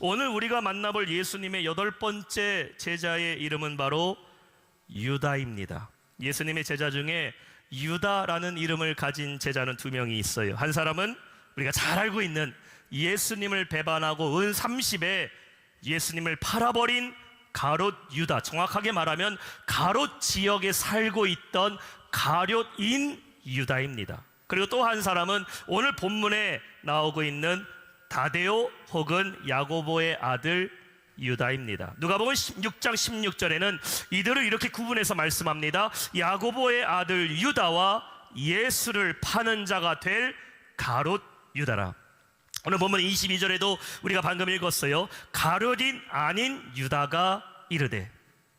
오늘 우리가 만나볼 예수님의 8번째 제자의 이름은 바로 유다입니다. 예수님의 제자 중에 유다라는 이름을 가진 제자는 2명이 있어요. 한 사람은 우리가 잘 알고 있는 예수님을 배반하고 은 30에 예수님을 팔아버린 가롯 유다, 정확하게 말하면 가롯 지역에 살고 있던 가롯인 유다입니다. 그리고 또 한 사람은 오늘 본문에 나오고 있는 다데오 혹은 야고보의 아들 유다입니다. 누가복음 6장 16절에는 이들을 이렇게 구분해서 말씀합니다. 야고보의 아들 유다와 예수를 파는 자가 될 가롯 유다라. 오늘 본문 22절에도 우리가 방금 읽었어요. 가롯인 아닌 유다가 이르되.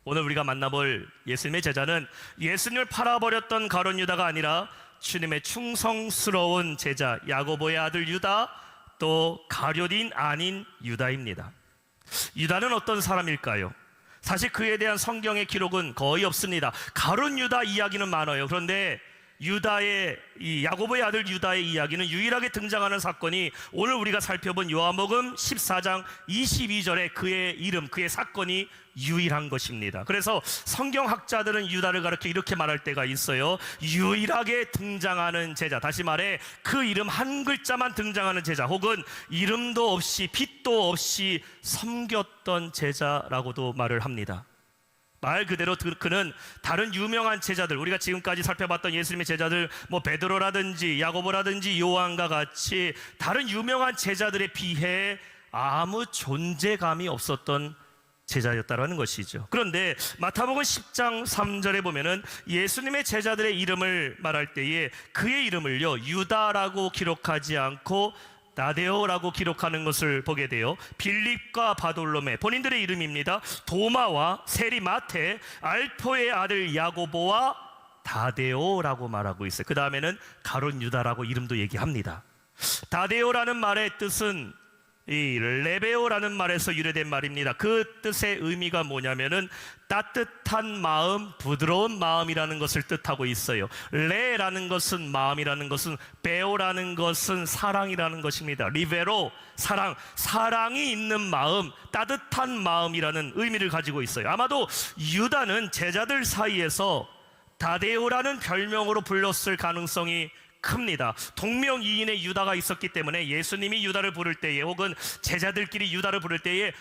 오늘 우리가 만나볼 예수님의 제자는 예수님을 팔아버렸던 가롯 유다가 아니라 주님의 충성스러운 제자 야고보의 아들 유다, 또 가롯인 아닌 유다입니다. 유다는 어떤 사람일까요? 사실 그에 대한 성경의 기록은 거의 없습니다. 가롯 유다 이야기는 많아요. 그런데 유다의 이 야고보의 아들 유다의 이야기는 유일하게 등장하는 사건이 오늘 우리가 살펴본 요한복음 14장 22절에 그의 이름, 그의 사건이 유일한 것입니다. 그래서 성경학자들은 유다를 가르쳐 이렇게 말할 때가 있어요. 유일하게 등장하는 제자, 다시 말해 그 이름 한 글자만 등장하는 제자, 혹은 이름도 없이 빛도 없이 섬겼던 제자라고도 말을 합니다. 말 그대로 그는 다른 유명한 제자들, 우리가 지금까지 살펴봤던 예수님의 제자들, 베드로라든지 야고보라든지 요한과 같이 다른 유명한 제자들에 비해 아무 존재감이 없었던 제자였다라는 것이죠. 그런데 마태복음 10장 3절에 보면은 예수님의 제자들의 이름을 말할 때에 그의 이름을요 유다라고 기록하지 않고 다데오라고 기록하는 것을 보게 돼요. 빌립과 바돌로메, 본인들의 이름입니다. 도마와 세리 마테, 알포의 아들 야고보와 다데오라고 말하고 있어요. 그 다음에는 가롯 유다라고 이름도 얘기합니다. 다데오라는 말의 뜻은 이 레베오라는 말에서 유래된 말입니다. 그 뜻의 의미가 뭐냐면은 따뜻한 마음, 부드러운 마음이라는 것을 뜻하고 있어요. 레라는 것은 마음이라는 것은, 베오라는 것은 사랑이라는 것입니다. 리베로, 사랑, 사랑이 있는 마음, 따뜻한 마음이라는 의미를 가지고 있어요. 아마도 유다는 제자들 사이에서 다데오라는 별명으로 불렸을 가능성이 큽니다. 동명이인의 유다가 있었기 때문에 예수님이 유다를 부를 때에, 혹은 제자들끼리 유다를 부를 때에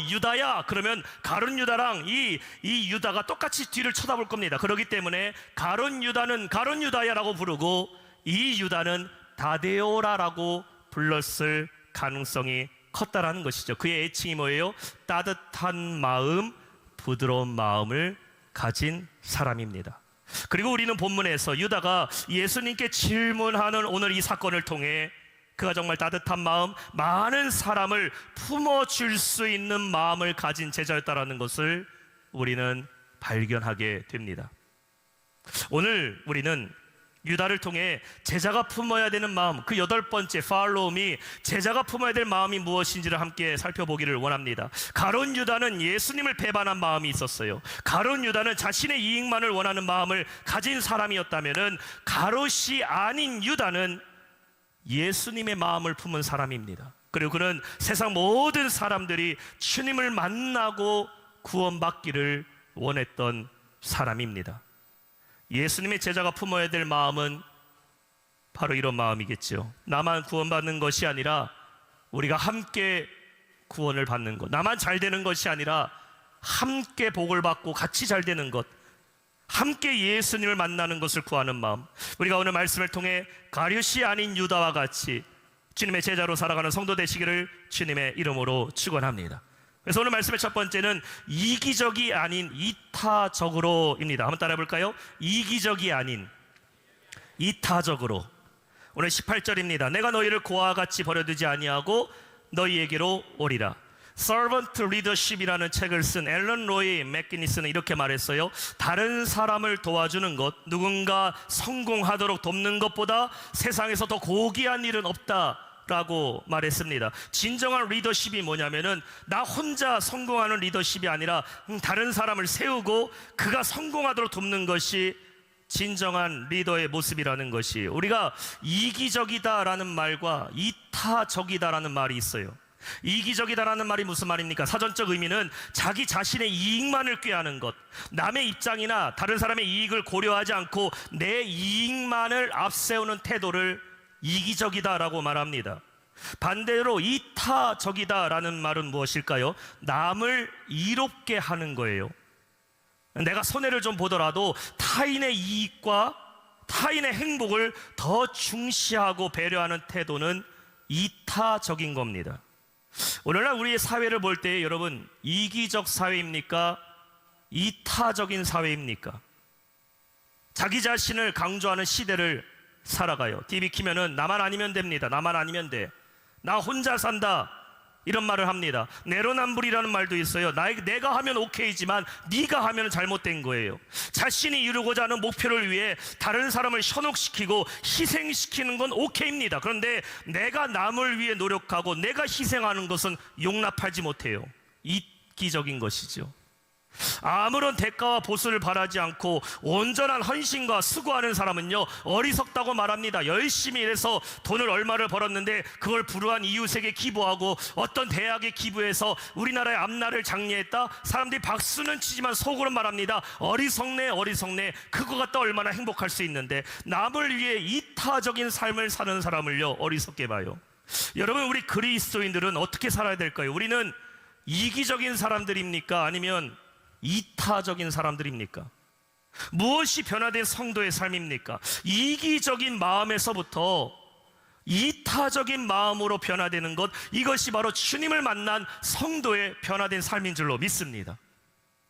유다야 그러면 가롯 유다랑 이 유다가 똑같이 뒤를 쳐다볼 겁니다. 그렇기 때문에 가롯 유다는 가롯 유다야라고 부르고 이 유다는 다데오라라고 불렀을 가능성이 컸다라는 것이죠. 그의 애칭이 뭐예요? 따뜻한 마음, 부드러운 마음을 가진 사람입니다. 그리고 우리는 본문에서 유다가 예수님께 질문하는 오늘 이 사건을 통해 그가 정말 따뜻한 마음, 많은 사람을 품어줄 수 있는 마음을 가진 제자였다라는 것을 우리는 발견하게 됩니다. 오늘 우리는 유다를 통해 제자가 품어야 되는 마음, 그 8번째 follow me, 제자가 품어야 될 마음이 무엇인지를 함께 살펴보기를 원합니다. 가롯 유다는 예수님을 배반한 마음이 있었어요. 가롯 유다는 자신의 이익만을 원하는 마음을 가진 사람이었다면은 가롯이 아닌 유다는 예수님의 마음을 품은 사람입니다. 그리고 그는 세상 모든 사람들이 주님을 만나고 구원받기를 원했던 사람입니다. 예수님의 제자가 품어야 될 마음은 바로 이런 마음이겠죠. 나만 구원받는 것이 아니라 우리가 함께 구원을 받는 것, 나만 잘 되는 것이 아니라 함께 복을 받고 같이 잘 되는 것, 함께 예수님을 만나는 것을 구하는 마음. 우리가 오늘 말씀을 통해 가룟이 아닌 유다와 같이 주님의 제자로 살아가는 성도 되시기를 주님의 이름으로 축원합니다. 그래서 오늘 말씀의 첫 번째는 이기적이 아닌 이타적으로입니다. 한번 따라해 볼까요? 이기적이 아닌 이타적으로. 오늘 18절입니다. 내가 너희를 고아와 같이 버려두지 아니하고 너희에게로 오리라. Servant Leadership이라는 책을 쓴 앨런 로이 맥기니스는 이렇게 말했어요. 다른 사람을 도와주는 것, 누군가 성공하도록 돕는 것보다 세상에서 더 고귀한 일은 없다 라고 말했습니다. 진정한 리더십이 뭐냐면은 나 혼자 성공하는 리더십이 아니라 다른 사람을 세우고 그가 성공하도록 돕는 것이 진정한 리더의 모습이라는 것이, 우리가 이기적이다라는 말과 이타적이다라는 말이 있어요. 이기적이다라는 말이 무슨 말입니까? 사전적 의미는 자기 자신의 이익만을 꾀하는 것, 남의 입장이나 다른 사람의 이익을 고려하지 않고 내 이익만을 앞세우는 태도를 이기적이다라고 말합니다. 반대로 이타적이다라는 말은 무엇일까요? 남을 이롭게 하는 거예요. 내가 손해를 좀 보더라도 타인의 이익과 타인의 행복을 더 중시하고 배려하는 태도는 이타적인 겁니다. 오늘날 우리의 사회를 볼 때 여러분, 이기적 사회입니까? 이타적인 사회입니까? 자기 자신을 강조하는 시대를 살아가요. TV 키면은 나만 아니면 됩니다. 나만 아니면 돼. 나 혼자 산다. 이런 말을 합니다. 내로남불이라는 말도 있어요. 내가 하면 오케이지만 네가 하면 잘못된 거예요. 자신이 이루고자 하는 목표를 위해 다른 사람을 현혹시키고 희생시키는 건 오케이입니다. 그런데 내가 남을 위해 노력하고 내가 희생하는 것은 용납하지 못해요. 이기적인 것이죠. 아무런 대가와 보수를 바라지 않고 온전한 헌신과 수고하는 사람은요, 어리석다고 말합니다. 열심히 일해서 돈을 얼마를 벌었는데 그걸 불우한 이웃에게 기부하고 어떤 대학에 기부해서 우리나라의 앞날을 장려했다. 사람들이 박수는 치지만 속으로 말합니다. 어리석네, 어리석네. 그거 갖다 얼마나 행복할 수 있는데. 남을 위해 이타적인 삶을 사는 사람을요, 어리석게 봐요. 여러분, 우리 그리스도인들은 어떻게 살아야 될까요? 우리는 이기적인 사람들입니까? 아니면 이타적인 사람들입니까? 무엇이 변화된 성도의 삶입니까? 이기적인 마음에서부터 이타적인 마음으로 변화되는 것, 이것이 바로 주님을 만난 성도의 변화된 삶인 줄로 믿습니다.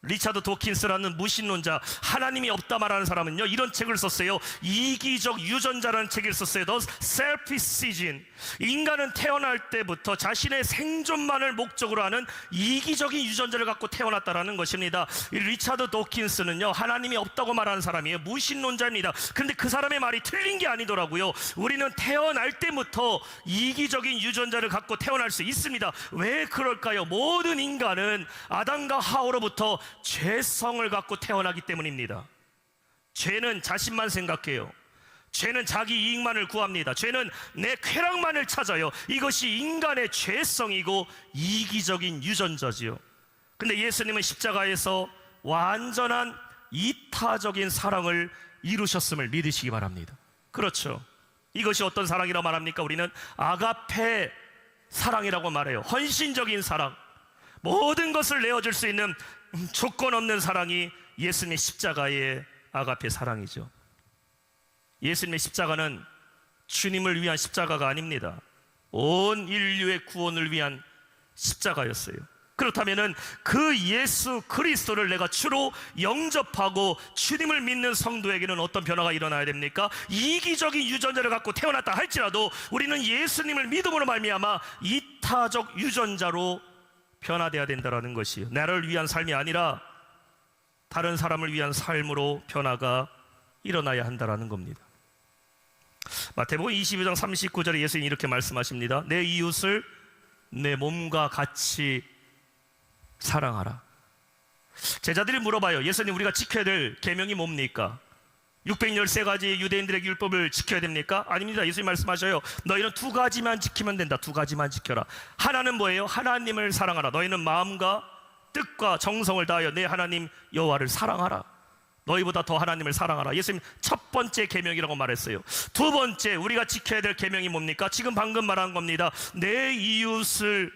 리차드 도킨스라는 무신론자, 하나님이 없다 말하는 사람은요, 이런 책을 썼어요. 이기적 유전자라는 책을 썼어요. The Selfish Gene. 인간은 태어날 때부터 자신의 생존만을 목적으로 하는 이기적인 유전자를 갖고 태어났다라는 것입니다. 이 리차드 도킨스는요, 하나님이 없다고 말하는 사람이에요. 무신론자입니다. 그런데 그 사람의 말이 틀린 게 아니더라고요. 우리는 태어날 때부터 이기적인 유전자를 갖고 태어날 수 있습니다. 왜 그럴까요? 모든 인간은 아담과 하와로부터 죄성을 갖고 태어나기 때문입니다. 죄는 자신만 생각해요. 죄는 자기 이익만을 구합니다. 죄는 내 쾌락만을 찾아요. 이것이 인간의 죄성이고 이기적인 유전자지요. 근데 예수님은 십자가에서 완전한 이타적인 사랑을 이루셨음을 믿으시기 바랍니다. 그렇죠. 이것이 어떤 사랑이라고 말합니까? 우리는 아가페 사랑이라고 말해요. 헌신적인 사랑, 모든 것을 내어줄 수 있는 조건 없는 사랑이 예수님의 십자가의 아가페 사랑이죠. 예수님의 십자가는 주님을 위한 십자가가 아닙니다. 온 인류의 구원을 위한 십자가였어요. 그렇다면 그 예수 그리스도를 내가 주로 영접하고 주님을 믿는 성도에게는 어떤 변화가 일어나야 됩니까? 이기적인 유전자를 갖고 태어났다 할지라도 우리는 예수님을 믿음으로 말미암아 이타적 유전자로 변화되어야 된다는 것이에요. 나를 위한 삶이 아니라 다른 사람을 위한 삶으로 변화가 일어나야 한다는 겁니다. 마태복음 22장 39절에 예수님이 이렇게 말씀하십니다. 내 이웃을 내 몸과 같이 사랑하라. 제자들이 물어봐요. 예수님, 우리가 지켜야 될 계명이 뭡니까? 613가지 유대인들의 율법을 지켜야 됩니까? 아닙니다. 예수님 말씀하셔요. 너희는 두 가지만 지키면 된다. 두 가지만 지켜라. 하나는 뭐예요? 하나님을 사랑하라. 너희는 마음과 뜻과 정성을 다하여 내 하나님 여호와를 사랑하라. 너희보다 더 하나님을 사랑하라. 예수님 첫 번째 계명이라고 말했어요. 두 번째 우리가 지켜야 될 계명이 뭡니까? 지금 방금 말한 겁니다. 내 이웃을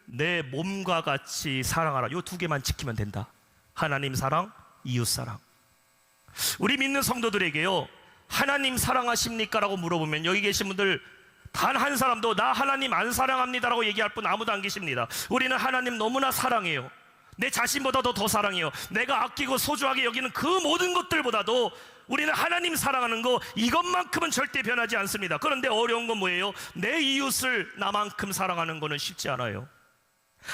내 몸과 같이 사랑하라. 이 두 개만 지키면 된다. 하나님 사랑, 이웃 사랑. 우리 믿는 성도들에게요, 하나님 사랑하십니까? 라고 물어보면 여기 계신 분들 단 한 사람도 나 하나님 안 사랑합니다 라고 얘기할 분 아무도 안 계십니다. 우리는 하나님 너무나 사랑해요. 내 자신보다도 더 사랑해요. 내가 아끼고 소중하게 여기는 그 모든 것들보다도 우리는 하나님 사랑하는 거, 이것만큼은 절대 변하지 않습니다. 그런데 어려운 건 뭐예요? 내 이웃을 나만큼 사랑하는 거는 쉽지 않아요.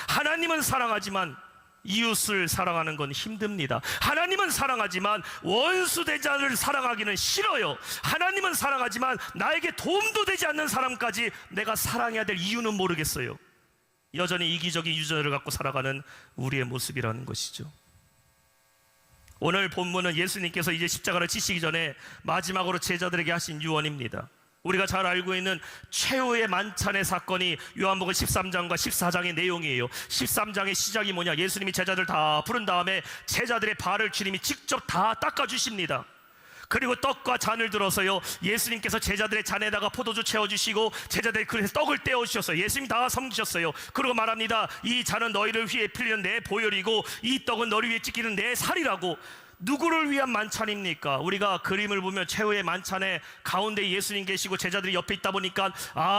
하나님은 사랑하지만 이웃을 사랑하는 건 힘듭니다. 하나님은 사랑하지만 원수대자를 사랑하기는 싫어요. 하나님은 사랑하지만 나에게 도움도 되지 않는 사람까지 내가 사랑해야 될 이유는 모르겠어요. 여전히 이기적인 유전자를 갖고 살아가는 우리의 모습이라는 것이죠. 오늘 본문은 예수님께서 이제 십자가를 지시기 전에 마지막으로 제자들에게 하신 유언입니다. 우리가 잘 알고 있는 최후의 만찬의 사건이 요한복음 13장과 14장의 내용이에요. 13장의 시작이 뭐냐? 예수님이 제자들 다 부른 다음에 제자들의 발을 주님이 직접 다 닦아주십니다. 그리고 떡과 잔을 들어서요, 예수님께서 제자들의 잔에다가 포도주 채워주시고 제자들의 그릇에 떡을 떼어주셨어요. 예수님이 다 섬기셨어요. 그리고 말합니다. 이 잔은 너희를 위해 풀리는 내 보혈이고 이 떡은 너를 위해 찢기는 내 살이라고. 누구를 위한 만찬입니까? 우리가 그림을 보면 최후의 만찬에 가운데 예수님 계시고 제자들이 옆에 있다 보니까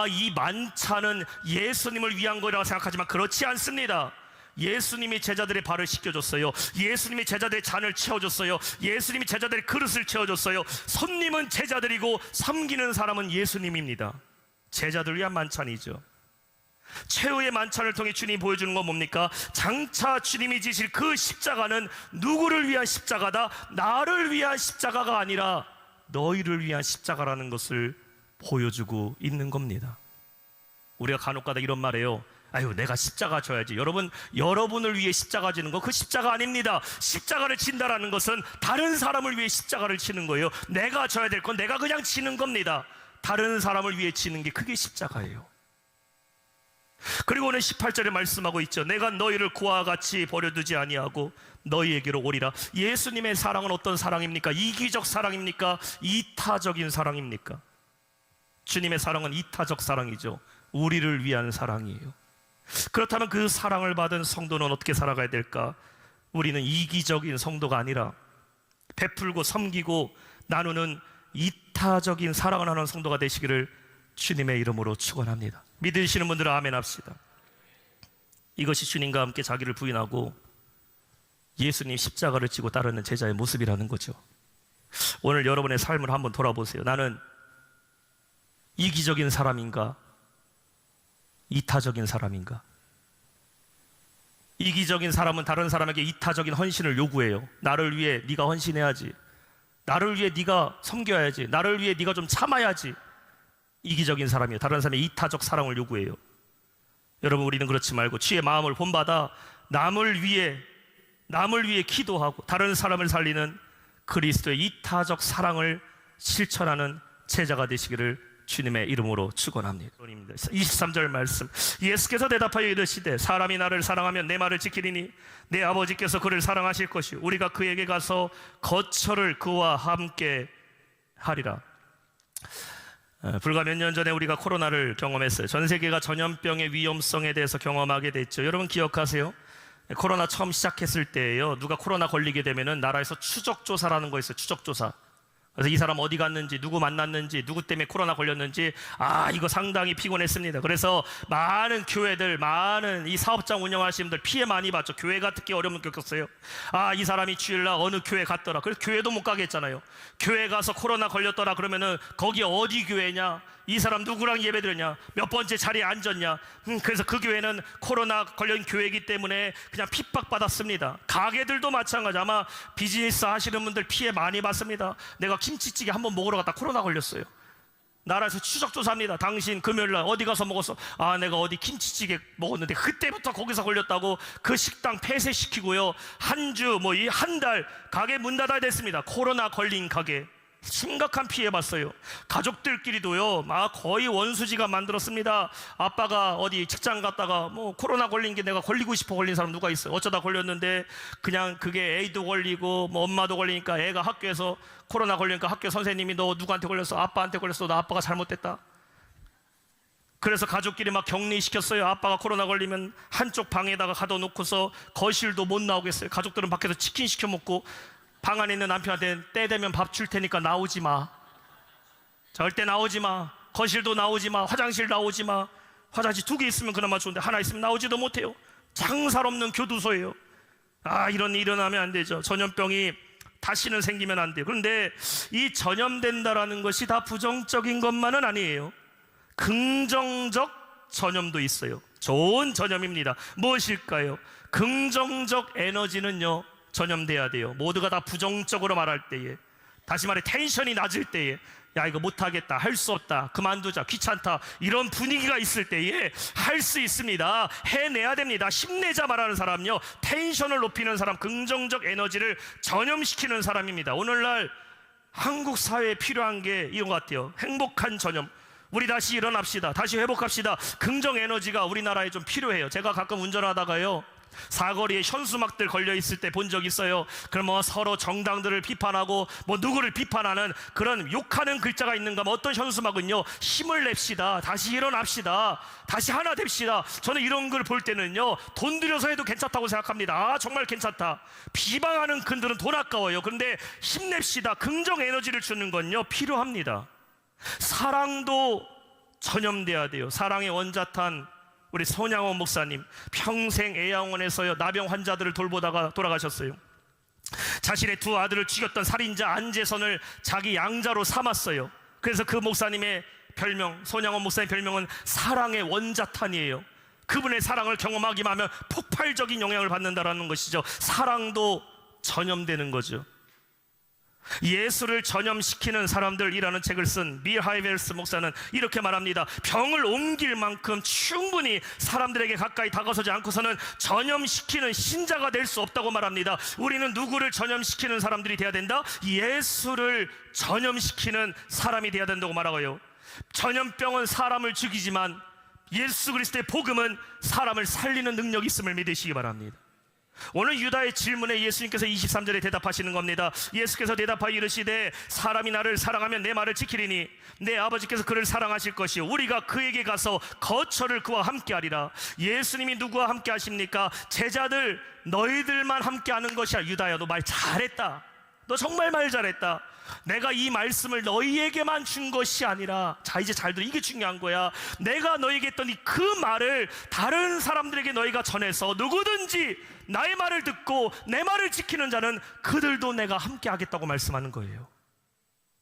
이 만찬은 예수님을 위한 거라고 생각하지만 그렇지 않습니다. 예수님이 제자들의 발을 씻겨줬어요. 예수님이 제자들의 잔을 채워줬어요. 예수님이 제자들의 그릇을 채워줬어요. 손님은 제자들이고 섬기는 사람은 예수님입니다. 제자들 위한 만찬이죠. 최후의 만찬을 통해 주님이 보여주는 건 뭡니까? 장차 주님이 지실 그 십자가는 누구를 위한 십자가다? 나를 위한 십자가가 아니라 너희를 위한 십자가라는 것을 보여주고 있는 겁니다. 우리가 간혹가다 이런 말해요. 아유, 내가 십자가 져야지. 여러분, 여러분을 위해 십자가 지는 거, 그 십자가 아닙니다. 십자가를 진다라는 것은 다른 사람을 위해 십자가를 치는 거예요. 내가 져야 될 건 내가 그냥 치는 겁니다. 다른 사람을 위해 치는 게 그게 십자가예요. 그리고 오늘 18절에 말씀하고 있죠. 내가 너희를 그와 같이 버려두지 아니하고 너희에게로 오리라. 예수님의 사랑은 어떤 사랑입니까? 이기적 사랑입니까? 이타적인 사랑입니까? 주님의 사랑은 이타적 사랑이죠. 우리를 위한 사랑이에요. 그렇다면 그 사랑을 받은 성도는 어떻게 살아가야 될까? 우리는 이기적인 성도가 아니라 베풀고 섬기고 나누는 이타적인 사랑을 하는 성도가 되시기를 주님의 이름으로 축원합니다. 믿으시는 분들은 아멘 합시다. 이것이 주님과 함께 자기를 부인하고 예수님 십자가를 지고 따르는 제자의 모습이라는 거죠. 오늘 여러분의 삶을 한번 돌아보세요. 나는 이기적인 사람인가? 이타적인 사람인가? 이기적인 사람은 다른 사람에게 이타적인 헌신을 요구해요. 나를 위해 네가 헌신해야지. 나를 위해 네가 섬겨야지. 나를 위해 네가 좀 참아야지. 이기적인 사람이에요. 다른 사람의 이타적 사랑을 요구해요. 여러분, 우리는 그렇지 말고 주의 마음을 본받아 남을 위해 기도하고 다른 사람을 살리는 그리스도의 이타적 사랑을 실천하는 제자가 되시기를 주님의 이름으로 축원합니다. 23절 말씀. 예수께서 대답하여 이르시되 사람이 나를 사랑하면 내 말을 지키리니 내 아버지께서 그를 사랑하실 것이요 우리가 그에게 가서 거처를 그와 함께 하리라. 불과 몇 년 전에 우리가 코로나를 경험했어요. 전 세계가 전염병의 위험성에 대해서 경험하게 됐죠. 여러분 기억하세요? 코로나 처음 시작했을 때예요. 누가 코로나 걸리게 되면은 나라에서 추적조사라는 거 있어요. 추적조사. 그래서 이 사람 어디 갔는지, 누구 만났는지, 누구 때문에 코로나 걸렸는지, 이거 상당히 피곤했습니다. 그래서 많은 교회들, 많은 이 사업장 운영하시는 분들 피해 많이 봤죠. 교회가 특히 어려움을 겪었어요. 이 사람이 주일날 어느 교회 갔더라. 그래서 교회도 못 가게 했잖아요. 교회 가서 코로나 걸렸더라 그러면은 거기 어디 교회냐? 이 사람 누구랑 예배드렸냐? 몇 번째 자리에 앉았냐? 그래서 그 교회는 코로나 걸린 교회이기 때문에 그냥 핍박받았습니다. 가게들도 마찬가지. 아마 비즈니스 하시는 분들 피해 많이 받습니다. 내가 김치찌개 한번 먹으러 갔다 코로나 걸렸어요. 나라에서 추적조사합니다. 당신 금요일날 어디 가서 먹었어? 내가 어디 김치찌개 먹었는데 그때부터 거기서 걸렸다고 그 식당 폐쇄시키고요. 한 주, 한 달 가게 문 닫아야 됐습니다. 코로나 걸린 가게. 심각한 피해 봤어요. 가족들끼리도요, 거의 원수지가 만들었습니다. 아빠가 어디 직장 갔다가 코로나 걸린 게 내가 걸리고 싶어 걸린 사람 누가 있어요? 어쩌다 걸렸는데 그냥 그게 애도 걸리고 엄마도 걸리니까 애가 학교에서 코로나 걸리니까 학교 선생님이 너 누구한테 걸렸어? 아빠한테 걸렸어. 너 아빠가 잘못됐다. 그래서 가족끼리 막 격리시켰어요. 아빠가 코로나 걸리면 한쪽 방에다가 가둬놓고서 거실도 못 나오겠어요. 가족들은 밖에서 치킨 시켜 먹고 방 안에 있는 남편한테 때 되면 밥 줄 테니까 나오지 마. 절대 나오지 마. 거실도 나오지 마. 화장실 나오지 마. 화장실 2개 있으면 그나마 좋은데 하나 있으면 나오지도 못해요. 장살 없는 교도소예요. 이런 일이 일어나면 안 되죠. 전염병이 다시는 생기면 안 돼요. 그런데 이 전염된다라는 것이 다 부정적인 것만은 아니에요. 긍정적 전염도 있어요. 좋은 전염입니다. 무엇일까요? 긍정적 에너지는요, 전염돼야 돼요. 모두가 다 부정적으로 말할 때에, 다시 말해 텐션이 낮을 때에, 야 이거 못하겠다, 할 수 없다, 그만두자, 귀찮다, 이런 분위기가 있을 때에 할 수 있습니다. 해내야 됩니다. 힘내자 말하는 사람요, 텐션을 높이는 사람, 긍정적 에너지를 전염시키는 사람입니다. 오늘날 한국 사회에 필요한 게 이런 것 같아요. 행복한 전염. 우리 다시 일어납시다. 다시 회복합시다. 긍정 에너지가 우리나라에 좀 필요해요. 제가 가끔 운전하다가요, 사거리에 현수막들 걸려 있을 때 본 적 있어요. 그럼 뭐 서로 정당들을 비판하고 뭐 누구를 비판하는 그런 욕하는 글자가 있는가. 뭐 어떤 현수막은요, 힘을 냅시다, 다시 일어납시다, 다시 하나 됩시다. 저는 이런 걸 볼 때는요, 돈 들여서 해도 괜찮다고 생각합니다. 아, 정말 괜찮다. 비방하는 분들은 돈 아까워요. 그런데 힘냅시다, 긍정 에너지를 주는 건요, 필요합니다. 사랑도 전염돼야 돼요. 사랑의 원자탄 우리 손양원 목사님, 평생 애양원에서요, 나병 환자들을 돌보다가 돌아가셨어요. 자신의 두 아들을 죽였던 살인자 안재선을 자기 양자로 삼았어요. 그래서 그 목사님의 별명, 손양원 목사의 별명은 사랑의 원자탄이에요. 그분의 사랑을 경험하기만 하면 폭발적인 영향을 받는다라는 것이죠. 사랑도 전염되는 거죠. 예수를 전염시키는 사람들이라는 책을 쓴 밀 하이벨스 목사는 이렇게 말합니다. 병을 옮길 만큼 충분히 사람들에게 가까이 다가서지 않고서는 전염시키는 신자가 될 수 없다고 말합니다. 우리는 누구를 전염시키는 사람들이 돼야 된다? 예수를 전염시키는 사람이 돼야 된다고 말하고요. 전염병은 사람을 죽이지만 예수 그리스도의 복음은 사람을 살리는 능력이 있음을 믿으시기 바랍니다. 오늘 유다의 질문에 예수님께서 23절에 대답하시는 겁니다. 예수께서 대답하여 이르시되 사람이 나를 사랑하면 내 말을 지키리니 내 아버지께서 그를 사랑하실 것이요 우리가 그에게 가서 거처를 그와 함께 하리라. 예수님이 누구와 함께 하십니까? 제자들, 너희들만 함께 하는 것이야. 유다야, 너 말 잘했다. 너 정말 말 잘했다. 내가 이 말씀을 너희에게만 준 것이 아니라, 자 이제 잘 들어, 이게 중요한 거야. 내가 너희에게 했더니 그 말을 다른 사람들에게 너희가 전해서 누구든지 나의 말을 듣고 내 말을 지키는 자는 그들도 내가 함께 하겠다고 말씀하는 거예요.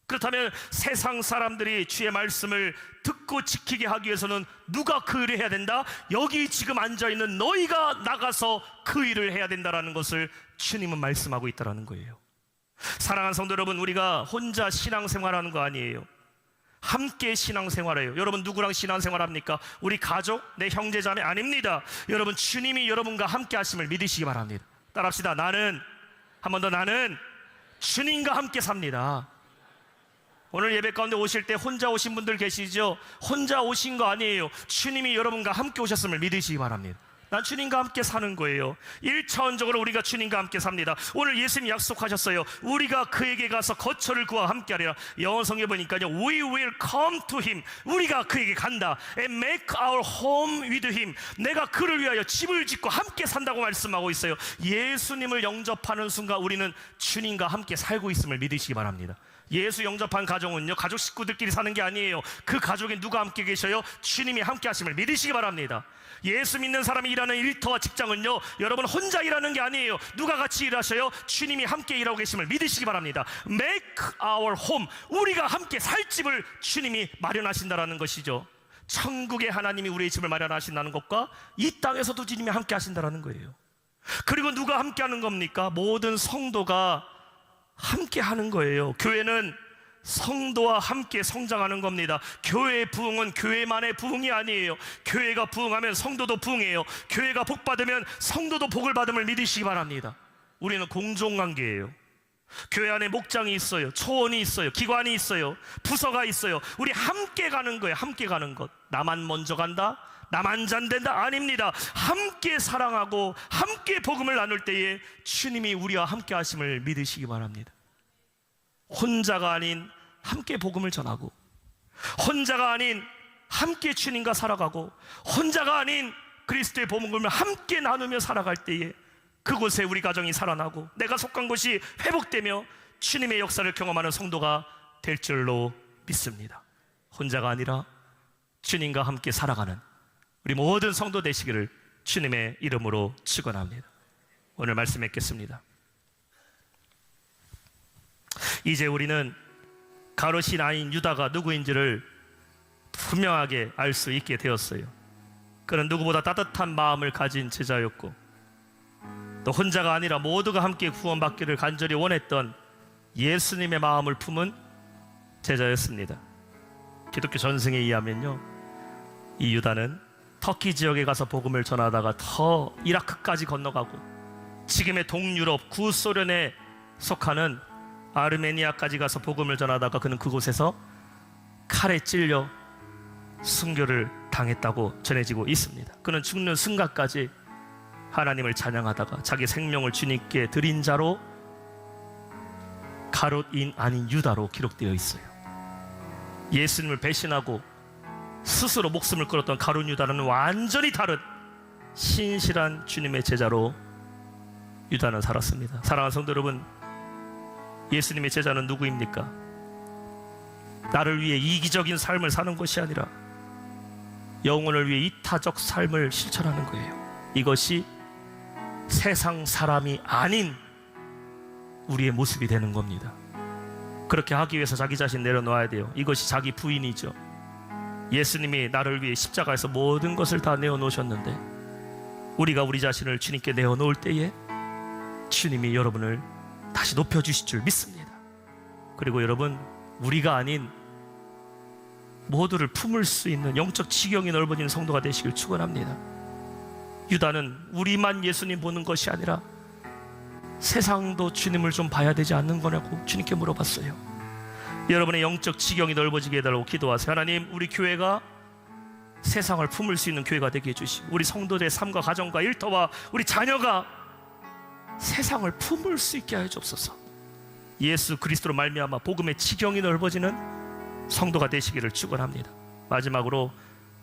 그렇다면 세상 사람들이 주의 말씀을 듣고 지키게 하기 위해서는 누가 그 일을 해야 된다? 여기 지금 앉아있는 너희가 나가서 그 일을 해야 된다는 것을 주님은 말씀하고 있다는 거예요. 사랑하는 성도 여러분, 우리가 혼자 신앙생활하는 거 아니에요. 함께 신앙생활해요. 여러분 누구랑 신앙생활합니까? 우리 가족, 내 형제자매 아닙니다. 여러분 주님이 여러분과 함께 하심을 믿으시기 바랍니다. 따라합시다. 나는, 한 번 더, 나는 주님과 함께 삽니다. 오늘 예배 가운데 오실 때 혼자 오신 분들 계시죠? 혼자 오신 거 아니에요. 주님이 여러분과 함께 오셨음을 믿으시기 바랍니다. 난 주님과 함께 사는 거예요. 1차원적으로 우리가 주님과 함께 삽니다. 오늘 예수님이 약속하셨어요. 우리가 그에게 가서 거처를 그와 함께 하리라. 영어 성경에 보니까요, We will come to him. 우리가 그에게 간다. And make our home with him. 내가 그를 위하여 집을 짓고 함께 산다고 말씀하고 있어요. 예수님을 영접하는 순간 우리는 주님과 함께 살고 있음을 믿으시기 바랍니다. 예수 영접한 가정은요, 가족 식구들끼리 사는 게 아니에요. 그 가족에 누가 함께 계셔요? 주님이 함께 하심을 믿으시기 바랍니다. 예수 믿는 사람이 일하는 일터와 직장은요, 여러분 혼자 일하는 게 아니에요. 누가 같이 일하셔요? 주님이 함께 일하고 계심을 믿으시기 바랍니다. Make our home. 우리가 함께 살 집을 주님이 마련하신다라는 것이죠. 천국의 하나님이 우리의 집을 마련하신다는 것과 이 땅에서도 주님이 함께 하신다라는 거예요. 그리고 누가 함께 하는 겁니까? 모든 성도가 함께 하는 거예요. 교회는 성도와 함께 성장하는 겁니다. 교회의 부흥은 교회만의 부흥이 아니에요. 교회가 부흥하면 성도도 부흥해요. 교회가 복 받으면 성도도 복을 받음을 믿으시기 바랍니다. 우리는 공종관계예요. 교회 안에 목장이 있어요. 초원이 있어요. 기관이 있어요. 부서가 있어요. 우리 함께 가는 거예요. 함께 가는 것. 나만 먼저 간다? 나만 잔된다? 아닙니다. 함께 사랑하고 함께 복음을 나눌 때에 주님이 우리와 함께 하심을 믿으시기 바랍니다. 혼자가 아닌 함께 복음을 전하고, 혼자가 아닌 함께 주님과 살아가고, 혼자가 아닌 그리스도의 복음을 함께 나누며 살아갈 때에 그곳에 우리 가정이 살아나고 내가 속한 곳이 회복되며 주님의 역사를 경험하는 성도가 될 줄로 믿습니다. 혼자가 아니라 주님과 함께 살아가는 우리 모든 성도 되시기를 주님의 이름으로 축원합니다. 오늘 말씀 맺겠습니다. 이제 우리는 가롯인 아인 유다가 누구인지를 분명하게 알 수 있게 되었어요. 그는 누구보다 따뜻한 마음을 가진 제자였고, 또 혼자가 아니라 모두가 함께 구원받기를 간절히 원했던 예수님의 마음을 품은 제자였습니다. 기독교 전승에 의하면요, 이 유다는 터키 지역에 가서 복음을 전하다가 더 이라크까지 건너가고 지금의 동유럽 구소련에 속하는 아르메니아까지 가서 복음을 전하다가 그는 그곳에서 칼에 찔려 순교를 당했다고 전해지고 있습니다. 그는 죽는 순간까지 하나님을 찬양하다가 자기 생명을 주님께 드린 자로 가롯인 아닌 유다로 기록되어 있어요. 예수님을 배신하고 스스로 목숨을 끊었던 가룟 유다는 완전히 다른 신실한 주님의 제자로 유다는 살았습니다. 사랑하는 성도 여러분, 예수님의 제자는 누구입니까? 나를 위해 이기적인 삶을 사는 것이 아니라 영혼을 위해 이타적 삶을 실천하는 거예요. 이것이 세상 사람이 아닌 우리의 모습이 되는 겁니다. 그렇게 하기 위해서 자기 자신 내려놓아야 돼요. 이것이 자기 부인이죠. 예수님이 나를 위해 십자가에서 모든 것을 다 내어놓으셨는데 우리가 우리 자신을 주님께 내어놓을 때에 주님이 여러분을 다시 높여주실 줄 믿습니다. 그리고 여러분, 우리가 아닌 모두를 품을 수 있는 영적 지경이 넓어지는 성도가 되시길 축원합니다. 유다는 우리만 예수님 보는 것이 아니라 세상도 주님을 좀 봐야 되지 않는 거냐고 주님께 물어봤어요. 여러분의 영적 지경이 넓어지게 해달라고 기도하세요. 하나님, 우리 교회가 세상을 품을 수 있는 교회가 되게 해주시고 우리 성도들의 삶과 가정과 일터와 우리 자녀가 세상을 품을 수 있게 하여 주옵소서. 예수 그리스도로 말미암아 복음의 지경이 넓어지는 성도가 되시기를 축원합니다. 마지막으로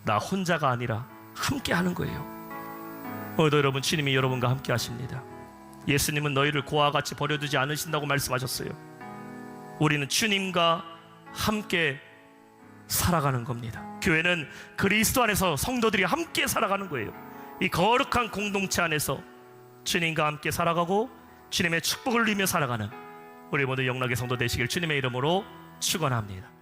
나 혼자가 아니라 함께 하는 거예요. 오늘도 여러분, 주님이 여러분과 함께 하십니다. 예수님은 너희를 고아와 같이 버려두지 않으신다고 말씀하셨어요. 우리는 주님과 함께 살아가는 겁니다. 교회는 그리스도 안에서 성도들이 함께 살아가는 거예요. 이 거룩한 공동체 안에서 주님과 함께 살아가고 주님의 축복을 누리며 살아가는 우리 모두 영락의 성도 되시길 주님의 이름으로 축원합니다.